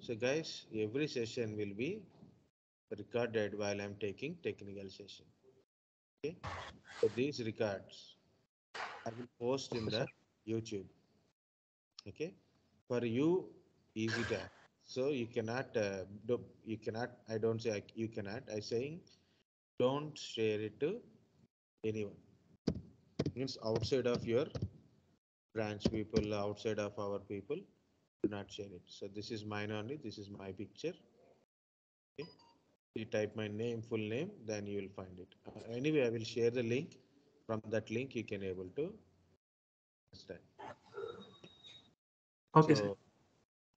So guys, every session will be recorded while I'm taking technical session. Okay. So these records I will post in Okay, the sir. YouTube. Okay. For you, easy to act. So you cannot you cannot, I don't say you cannot, I saying don't share it to anyone. Means outside of your branch people, outside of our people, do not share it. So this is mine only. This is my picture. Okay. You type my name, full name, then you will find it. Anyway, I will share the link. From that link, you can able to understand. Okay, sir. So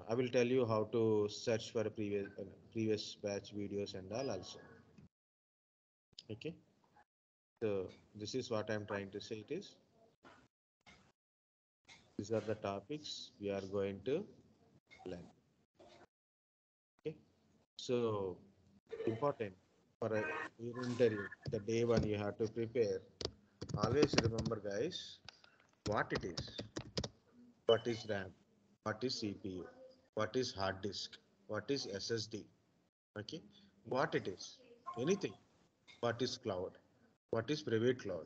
I will tell you how to search for a previous batch videos and all also. Okay. So this is what I'm trying to say. It is these are the topics we are going to learn. Okay. So important for a your interview, the day one you have to prepare. Always remember, guys, what it is. What is RAM? What is CPU? What is hard disk? What is SSD? Okay. What it is? Anything. What is cloud? What is private cloud?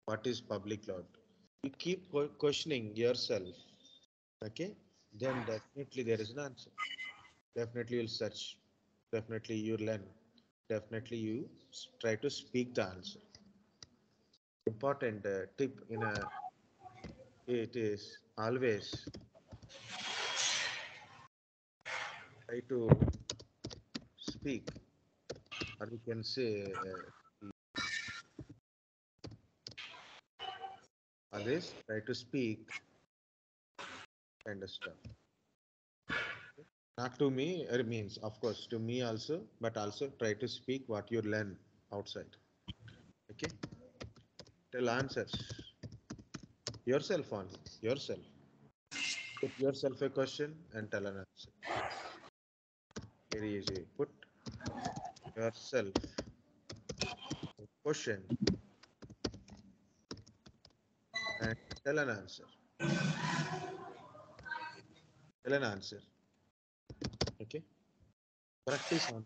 What is public cloud? You keep questioning yourself. Okay. Then definitely there is an answer. Definitely you'll search. Definitely you learn. Definitely you try to speak the answer. Important tip in a it is always try to speak, or we can say always try to speak kind of stuff. Not to me, it means of course to me also, but also try to speak what you learn outside. Okay, tell answers yourself only. Yourself. Put yourself a question and tell an answer. Very easy. Put yourself a question and tell an answer. Tell an answer. Okay. Practice on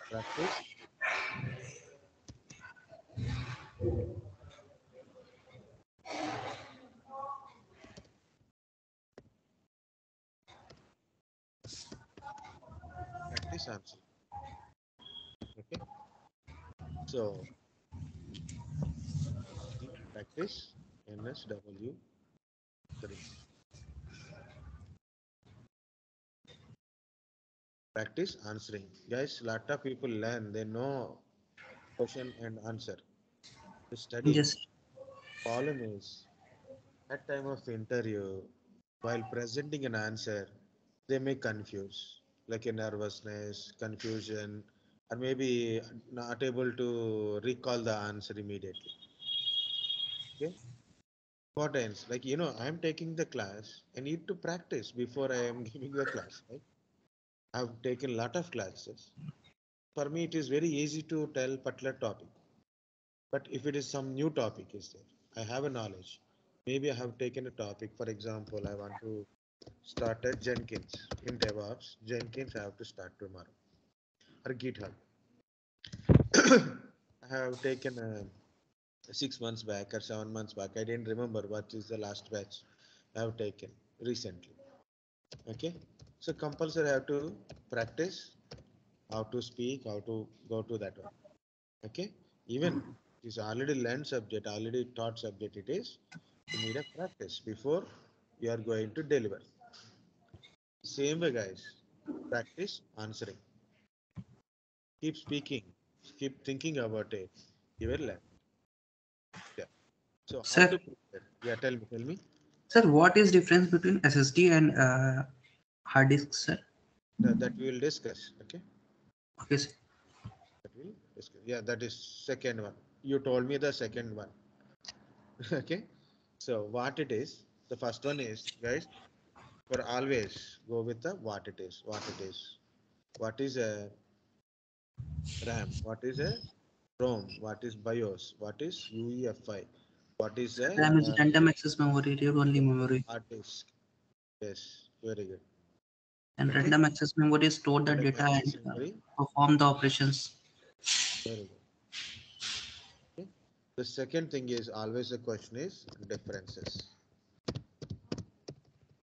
practice. Practice answer. Okay. So practice NSW 3. Practice answering. Guys, lot of people learn, they know question and answer. To study. Yes. Problem is, at time of interview, while presenting an answer, they may confuse, like a nervousness, confusion, or maybe not able to recall the answer immediately. Okay. Importance, like I'm taking the class. I need to practice before I am giving the class. Right? I've taken a lot of classes. For me, it is very easy to tell particular topic. But if it is some new topic is there, I have a knowledge. Maybe I have taken a topic. For example, I want to start a Jenkins in DevOps. Jenkins I have to start tomorrow. Or GitHub. I have taken 6 months back or 7 months back. I didn't remember what is the last batch I have taken recently. Okay. So compulsory I have to practice how to speak, how to go to that one. Okay. Even it is already learned subject, already taught subject it is. You need a practice before you are going to deliver. Same way, guys. Practice answering. Keep speaking. Keep thinking about it. You will learn. Yeah. So how Sir, to prepare? Yeah, tell me, tell me. sir, what is difference between SSD and hard disk, sir? That we will discuss. Okay. Okay, sir. That will discuss. Yeah, that is second one. You told me the second one. Okay. So what it is? The first one is, guys, for always go with the what it is. What it is. What is a RAM? What is a ROM? What is BIOS? What is UEFI? What is a RAM is random access memory, read only memory. hard disk? Yes, very good. And Okay. random access memory store the Random data access and memory. perform the operations. Very good. Okay. The second thing is always the question is differences.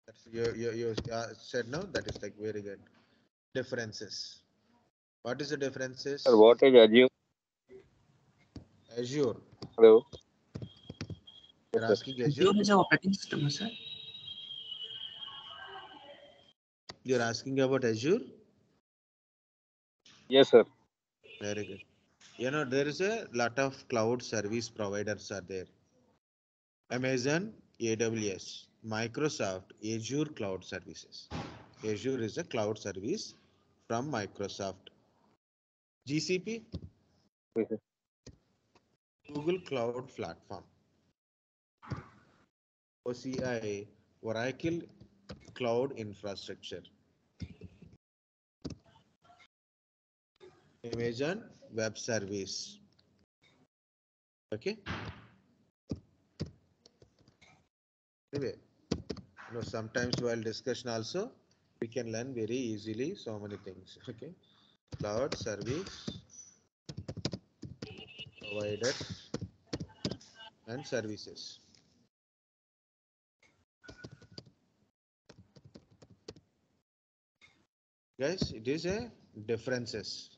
That's you said no. That is like very good. Differences. What is the Sir, differences? what is Azure? Azure. Hello. You're Yes, sir. asking Azure. Azure is an operating system, sir. You're asking about Azure. Yes, sir. Very good. You know there is a lot of cloud service providers are there. Amazon, AWS, Microsoft, Azure Cloud Services. Azure is a cloud service from Microsoft. GCP, Yes, sir. Google Cloud Platform. OCI, Oracle Cloud Infrastructure. Amazon Web Service. Okay. Anyway, sometimes while discussion also, we can learn very easily so many things. Okay. Cloud service providers and services. Guys, it is a differences.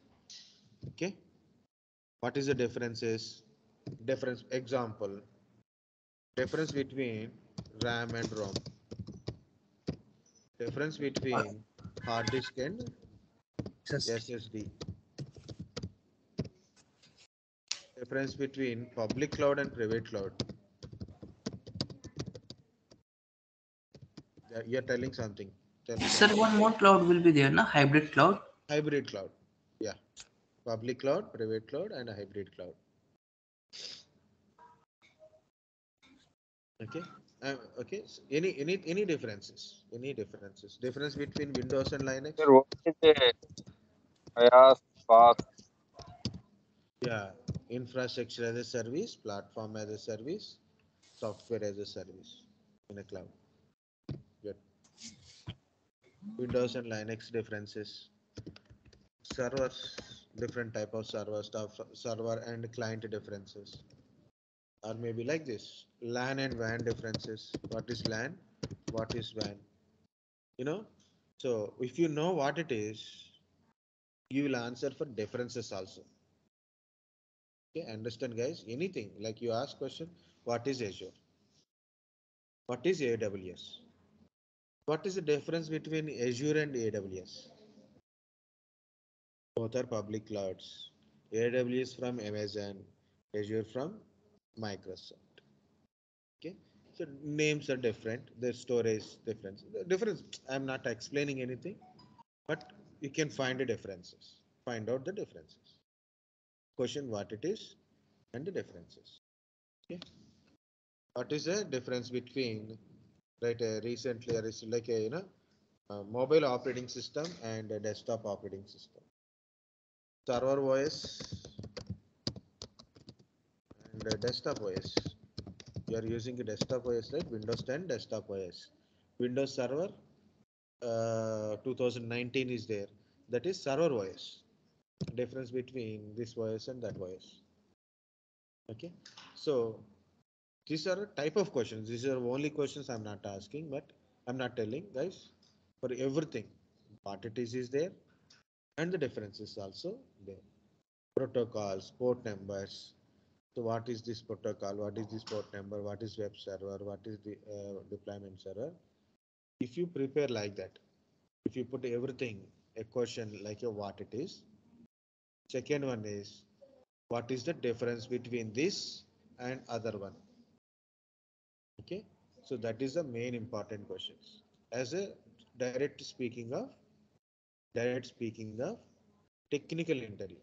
Okay. What is the differences? Difference example. Difference between RAM and ROM. Difference between hard disk and SSD. SSD. Difference between public cloud and private cloud. You're telling something. Tell Sir, something. one more cloud will be there, na? Hybrid cloud. Hybrid cloud. Yeah. Public cloud, private cloud, and a hybrid cloud. Okay. Okay. So any differences? Any differences? Difference between Windows and Linux? Sir, what is IaaS, PaaS? Yeah. Infrastructure as a service, platform as a service, software as a service in a cloud. Good. Windows and Linux differences. Servers, different type of server stuff, server and client differences. Or maybe like this, LAN and WAN differences. What is LAN? What is WAN? You know, so if you know what it is, you will answer for differences also. Okay, understand guys? Anything like you ask question, what is Azure? What is AWS? What is the difference between Azure and AWS? Both are public clouds. AWS from Amazon, Azure from Microsoft. Okay, so names are different, the storage difference. The difference, I'm not explaining anything, but you can find the differences. Find out the differences. Question what it is and the differences. Okay, what is the difference between right recently like a mobile operating system and a desktop operating system? Server OS and desktop OS. You are using a desktop OS, right? Windows 10 desktop OS. Windows Server 2019 is there. That is server OS. Difference between this OS and that OS. Okay. So these are a type of questions. These are only questions I'm not asking, but I'm not telling guys. For everything, what it is there, and the difference is also there. Protocols, port numbers. So what is this protocol? What is this port number? What is web server? What is the deployment server? If you prepare like that, if you put everything, a question like a what it is. Second one is what is the difference between this and other one? Okay, so that is the main important questions. As a direct speaking of technical interview,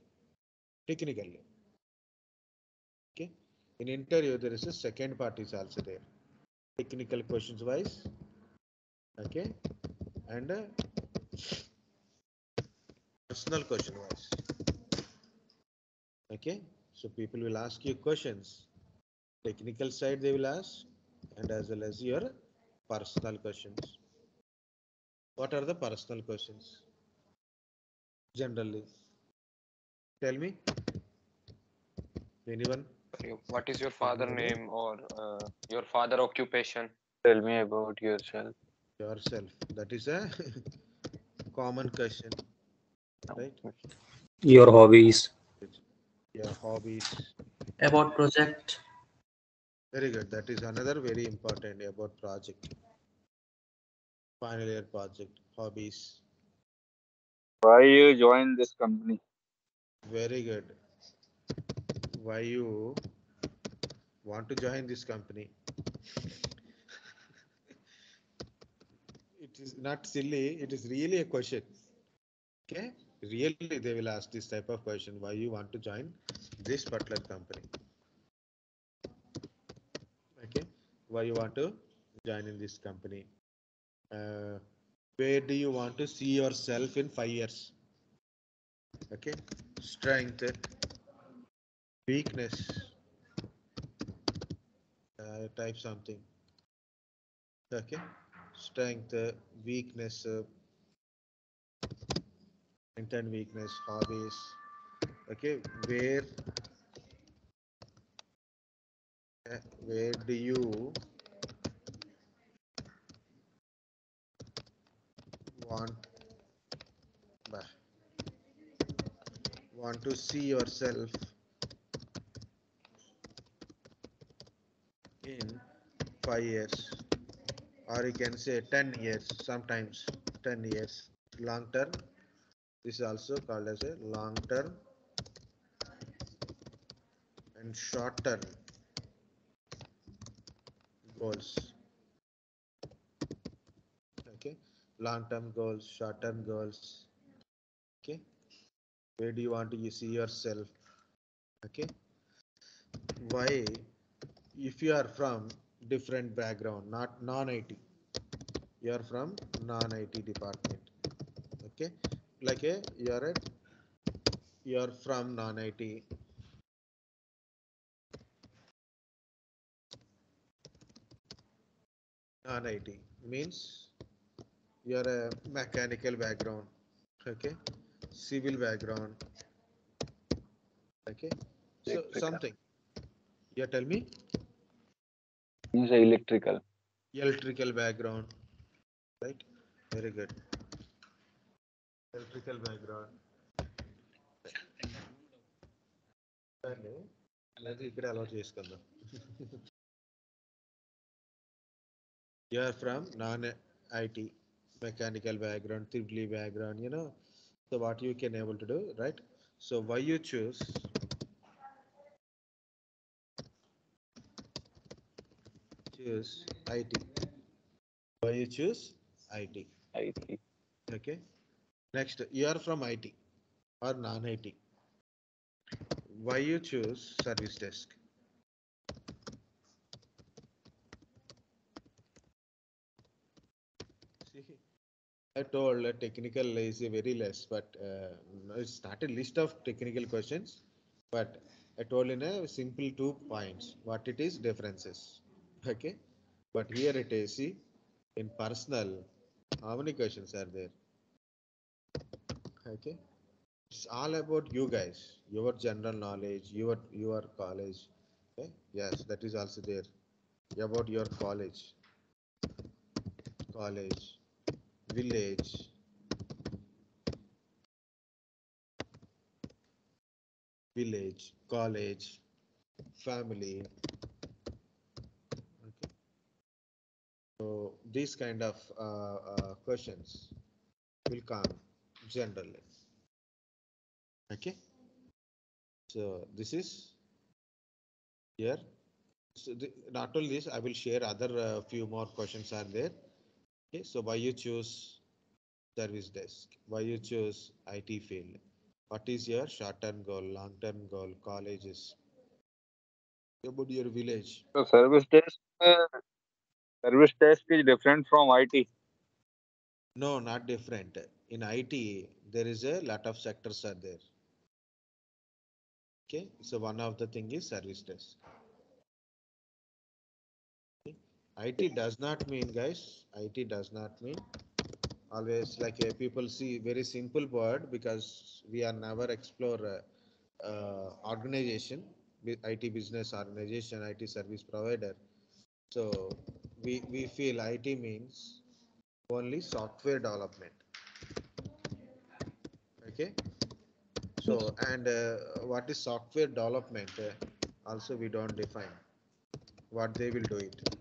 technically. Okay, in interview there is a second part is also there. Technical questions wise, okay, and personal question wise. Okay, so people will ask you questions. Technical side they will ask, and as well as your personal questions. What are the personal questions? Generally, tell me. Anyone? What is your father name or your father occupation? Tell me about yourself. Yourself. That is a common question, right? Your hobbies. Your hobbies. About project. Very good. That is another very important about project. Final year project. Hobbies. Why you join this company? Very good. Why you want to join this company? It is not silly. It is really a question. Okay. Really, they will ask this type of question. Why you want to join this particular company? Okay. Why you want to join in this company? Where do you want to see yourself in 5 years? Okay. Strength, weakness, type something. Okay. Strength, weakness, strength and weakness, hobbies. Okay. Where do you want to see yourself in 5 years, or you can say 10 years, sometimes 10 years. Long term, this is also called as a long term and short term goals. Okay, long term goals, short term goals. Okay, where do you want to see yourself? Okay, why? If you are from different background, not non-IT, you are from non-IT department. Okay, like you are from non-IT. Non-IT means you are a mechanical background. Okay, civil background. Okay, so Electrical. something. Yeah, tell me. Means electrical. Electrical background, right? Very good. Electrical background. లేదు ఇక్కడ allow చేసుకుందాం. You are from non-IT, mechanical background, triple background, you know. So what you can able to do, right? So why you choose IT? Why you choose IT? IT. Okay. Next, you are from IT or non-IT. Why you choose service desk? See, I told technical is a very less, but it's not a list of technical questions, but I told in a simple 2 points what it is differences. Okay, but here it is, see, in personal, how many questions are there? Okay, it's all about you guys, your general knowledge, your college. Okay, yes, that is also there about your college, village, college, family. Okay, so these kind of questions will come generally. Okay, so this is here. So not only this, I will share other few more questions are there. Okay, so why you choose service desk? Why you choose IT field? What is your short-term goal, long-term goal, colleges? About your village? So service desk is different from IT. No, not different. In IT, there is a lot of sectors are there. Okay, so one of the thing is service desk. Okay. IT does not mean, guys, IT does not mean always like people see very simple word because we are never explore organization, IT business organization, IT service provider. So we feel IT means only software development. Okay. So and what is software development? Also we don't define what they will do it.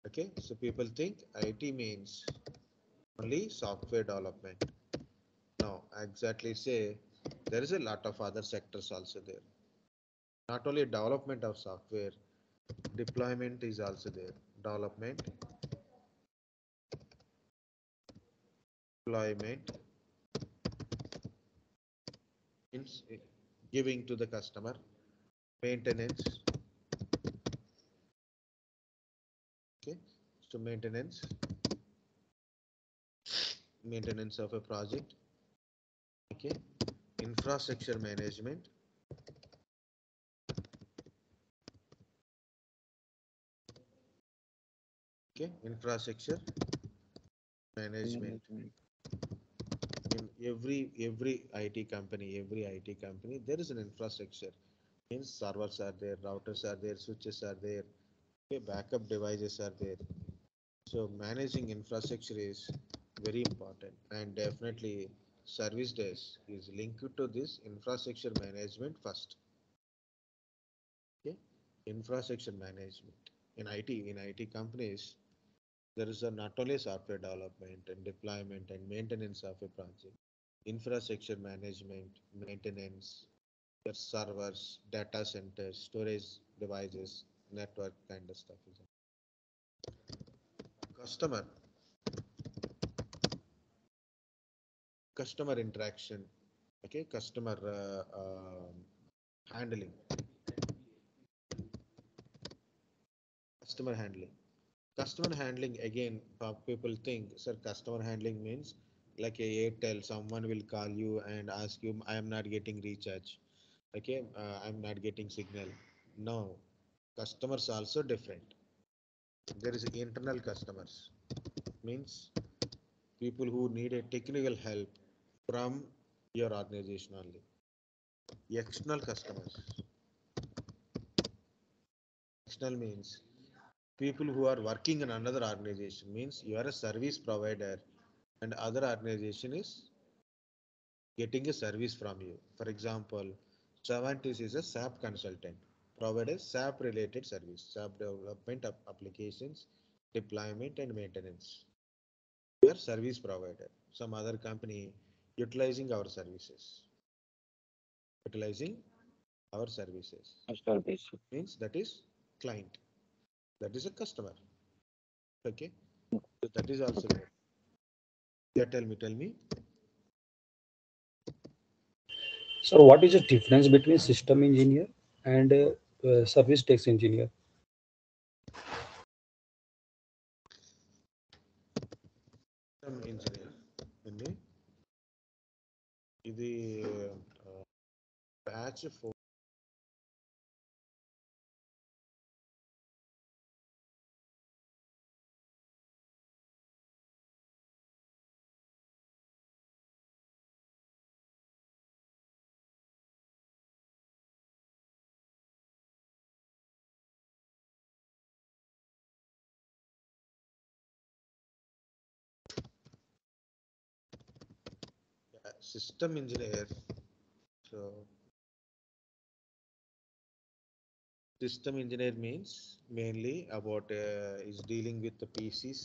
Okay. So people think IT means only software development. No, exactly say there is a lot of other sectors also there. Not only development of software, deployment is also there. Development, deployment, means giving to the customer, maintenance. Okay, so maintenance of a project. Okay, infrastructure management. Okay, infrastructure management. In every IT company, there is an infrastructure. Means servers are there, routers are there, switches are there, okay, backup devices are there. So managing infrastructure is very important, and definitely service desk is linked to this infrastructure management first. Okay, infrastructure management in IT companies, there is a not only software development and deployment and maintenance of a project, infrastructure management, maintenance, your servers, data centers, storage devices, network kind of stuff. Customer, customer interaction, okay, customer handling, customer handling. Customer handling again, people think, sir, customer handling means like a Airtel, someone will call you and ask you, I am not getting recharge. Okay, I'm not getting signal. No, customers also different. There is internal customers, means people who need a technical help from your organization only. External customers. External means people who are working in another organization, means you are a service provider and other organization is getting a service from you. For example, Savantis is a SAP consultant, provide a SAP related service, SAP development of applications, deployment and maintenance. We are service provider. Some other company utilizing our services. Utilizing our services. Service. Means that is client. That is a customer. Okay. So that is also there. Yeah, tell me. So what is the difference between system engineer and service desk engineer? System engineer. Andy, ఇది batch 4. System engineer. So system engineer means mainly about is dealing with the PCs,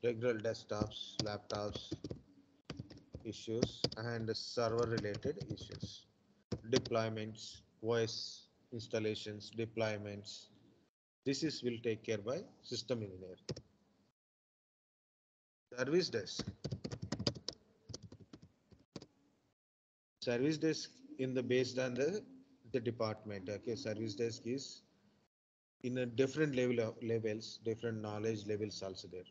regular desktops, laptops issues and server related issues. Deployments, OS installations, deployments. This is will take care by system engineer. Service desk. Service desk in the based on the department. Okay, service desk is in a different levels, different knowledge levels also there.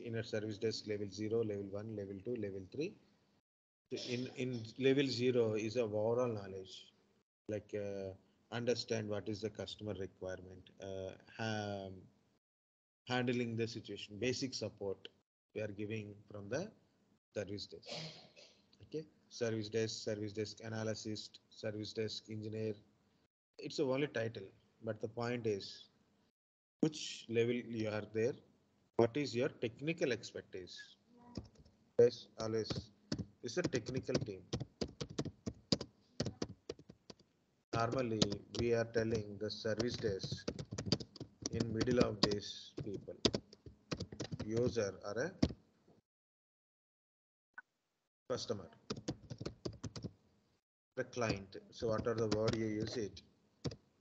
In a service desk level 0, level 1, level 2, level 3. In level 0 is a overall knowledge, like understand what is the customer requirement, handling the situation, basic support. we are giving from the service desk. Okay, service desk analyst, service desk engineer. It's a only title, but the point is which level you are there. What is your technical expertise? Yes, always. It's a technical team. Normally, we are telling the service desk in middle of these people, user or a customer, the client. So what are the word you use it?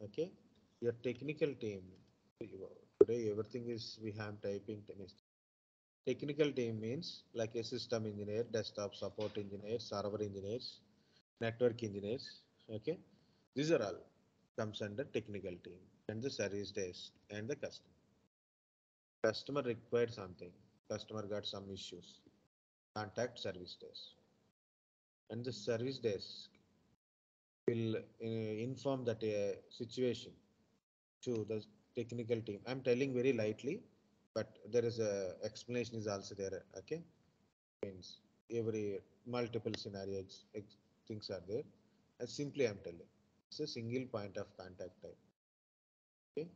Okay, your technical team. Today everything is we have typing tennis. Technical team means like a system engineer, desktop support engineer, server engineers, network engineers. Okay, these are all comes under technical team and the service desk and the customer. Customer required something. Customer got some issues. Contact service desk. And the service desk will inform that situation to the technical team. I'm telling very lightly, but there is a explanation is also there. Okay, means every multiple scenarios things are there. And simply I'm telling, it's a single point of contact type. Okay,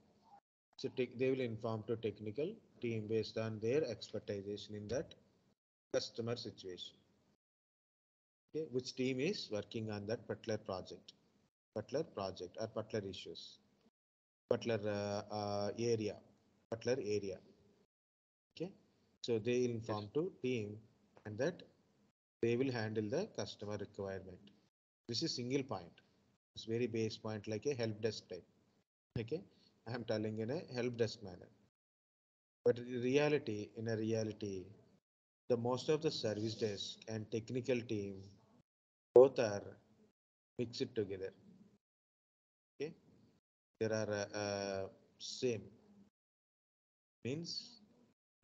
so they will inform to technical team based on their expertise in that customer situation. Okay, which team is working on that particular project or particular issues, particular area. Okay, so they inform to team and that they will handle the customer requirement. This is single point. It's very base point like a help desk type. Okay, I am telling in a help desk manner. But in a reality, the most of the service desk and technical team both are mixed together. Okay, there are same means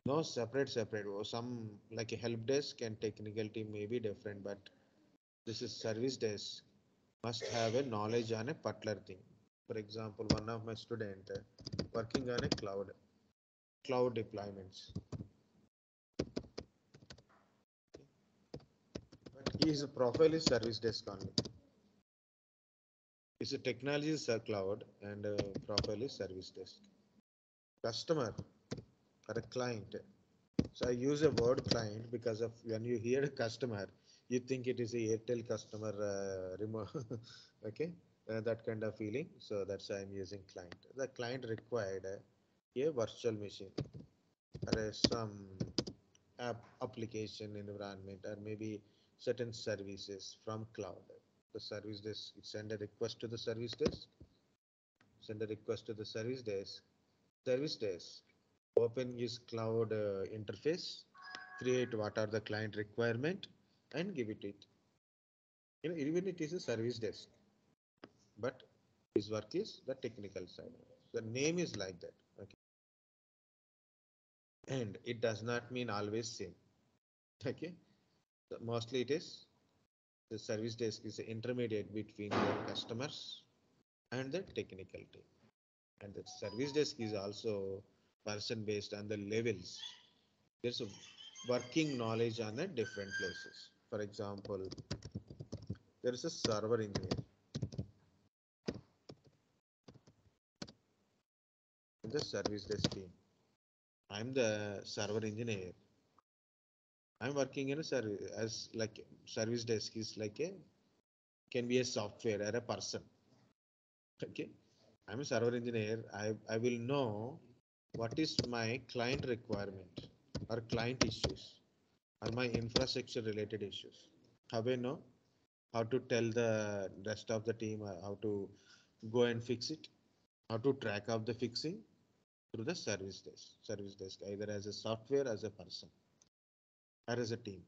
no separate or some like a help desk and technical team may be different, but this is service desk must have a knowledge on a particular thing. For example, one of my student working on a cloud deployments, but his profile is service desk only. His technology is a cloud and profile is service desk. Customer or a client. So I use a word client because of when you hear a customer, you think it is a Airtel customer remote. Okay, that kind of feeling. So that's why I'm using client. The client required a virtual machine or some application environment or maybe certain services from cloud. The service desk send a request to the service desk. Send a request to the service desk. Service desk open his cloud interface, create what are the client requirement and give it. Even it is a service desk, but his work is the technical side. The name is like that. Okay, and it does not mean always same. Okay, so mostly it is the service desk is the intermediate between the customers and the technical team, and the service desk is also person based on the levels. There's a working knowledge on the different places. For example, there is a server engineer in the service desk team. I'm the server engineer. I'm working in a service as like service desk is like a can be a software or a person. Okay, I'm a server engineer. I will know what is my client requirement or client issues or my infrastructure related issues. How I know how to tell the rest of the team how to go and fix it, how to track of the fixing through the service desk, either as a software, as a person, or as a team.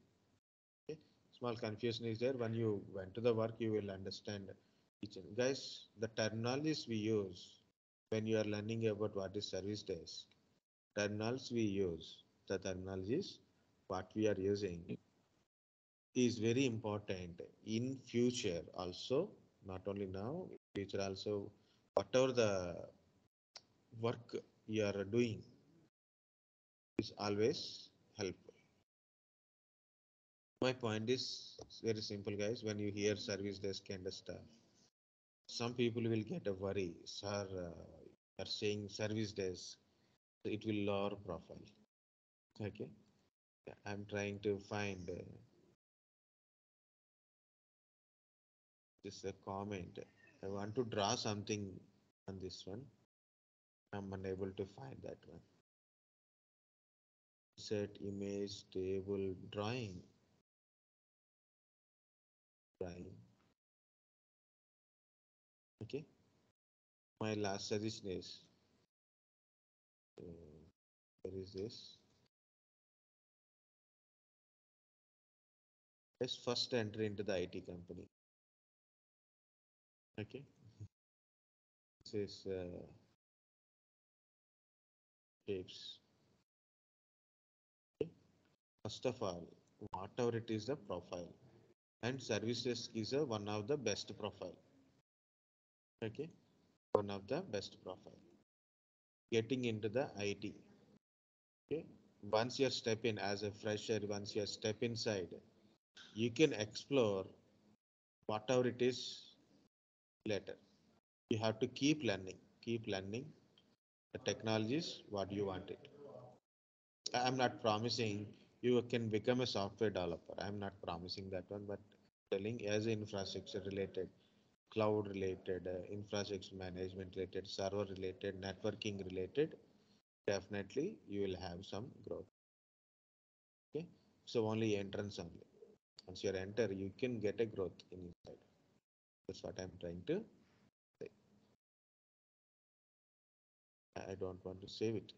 Okay? Small confusion is there. When you went to the work, you will understand each other. Guys, the terminologies we use when you are learning about what is service desk, terminals we use, the terminologies, what we are using is very important in future also, not only now, future also, whatever the work you are doing is always helpful. My point is very simple, guys. When you hear service desk kind of stuff, some people will get a worry. Sir, are saying service desk, it will lower profile. Okay. I'm trying to find this a comment. I want to draw something on this one. I'm unable to find that one. Set image table drawing. Drawing. Okay. My last suggestion is where is this? Let's first enter into the IT company. Okay. This is shapes. Okay. First of all, whatever it is the profile, and service desk is one of the best profile. Okay, one of the best profile. Getting into the IT. Okay, once you step in as a fresher, once you step inside, you can explore whatever it is later. You have to keep learning the technologies what you want it. I'm not promising you can become a software developer. I'm not promising that one, but telling as infrastructure related, cloud related, infrastructure management related, server related, networking related, definitely you will have some growth. Okay, so only entrance only. Once you enter, you can get a growth in inside. That's what I'm trying to say. I don't want to save it.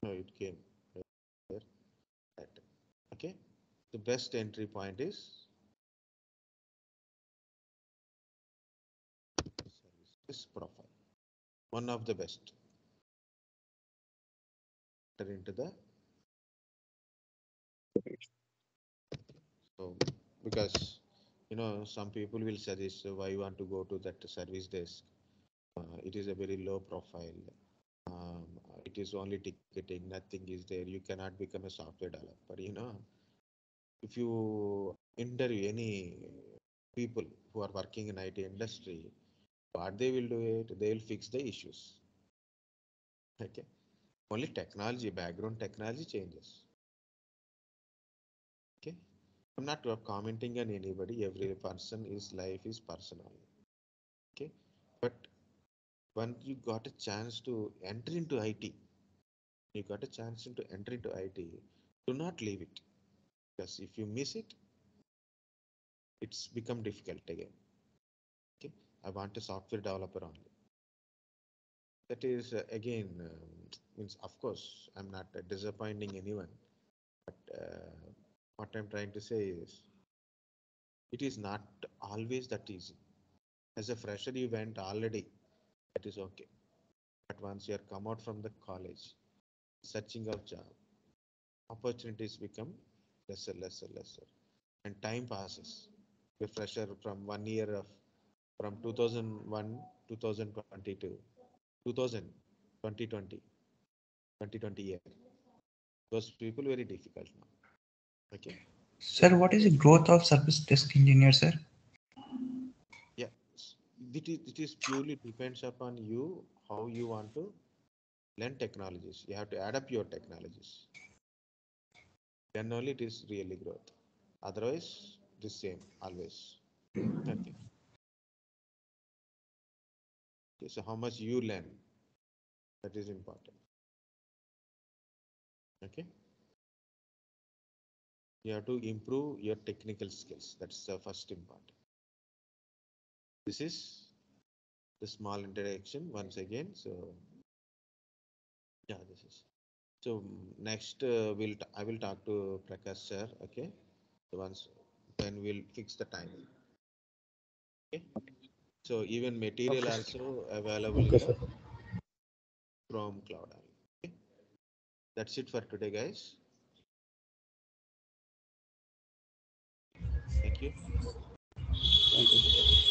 No, it came there. Right. Okay, the best entry point is services profile. One of the best. Enter into the so because some people will suggest why you want to go to that service desk. It is a very low profile. Um, it is only ticketing, nothing is there. You cannot become a software developer. If you interview any people who are working in IT industry, what they will do it, they will fix the issues. Okay. Only technology, background technology changes. Okay. I'm not commenting on anybody. Every person is life is personal. Okay. But when you got a chance to enter into IT, you got a chance to enter into IT, do not leave it. Because if you miss it, it's become difficult again. Okay. I want a software developer only. That is again means of course I'm not disappointing anyone, but what I'm trying to say is it is not always that easy. As a fresher, you went already, that is okay. But once you are come out from the college, searching of job, opportunities become lesser, and time passes. A fresher from 1 year of from 2001, 2022, 2000, 2020, 2020 year. Those people very difficult now. Okay. Sir, what is the growth of service desk engineer, sir? Yeah. It is purely depends upon you how you want to learn technologies. You have to adapt your technologies. Then only it is really growth. Otherwise, the same always. Okay. Okay. So how much you learn, that is important. Okay. You have to improve your technical skills. That's the first important. This is the small introduction once again. So yeah, this is. So next I will talk to Prakash sir. Okay. So once then we'll fix the time. Okay. So even material Okay. also available in Okay, the sir. Chrome Cloud. Okay. That's it for today, guys. Thank you. Thank you.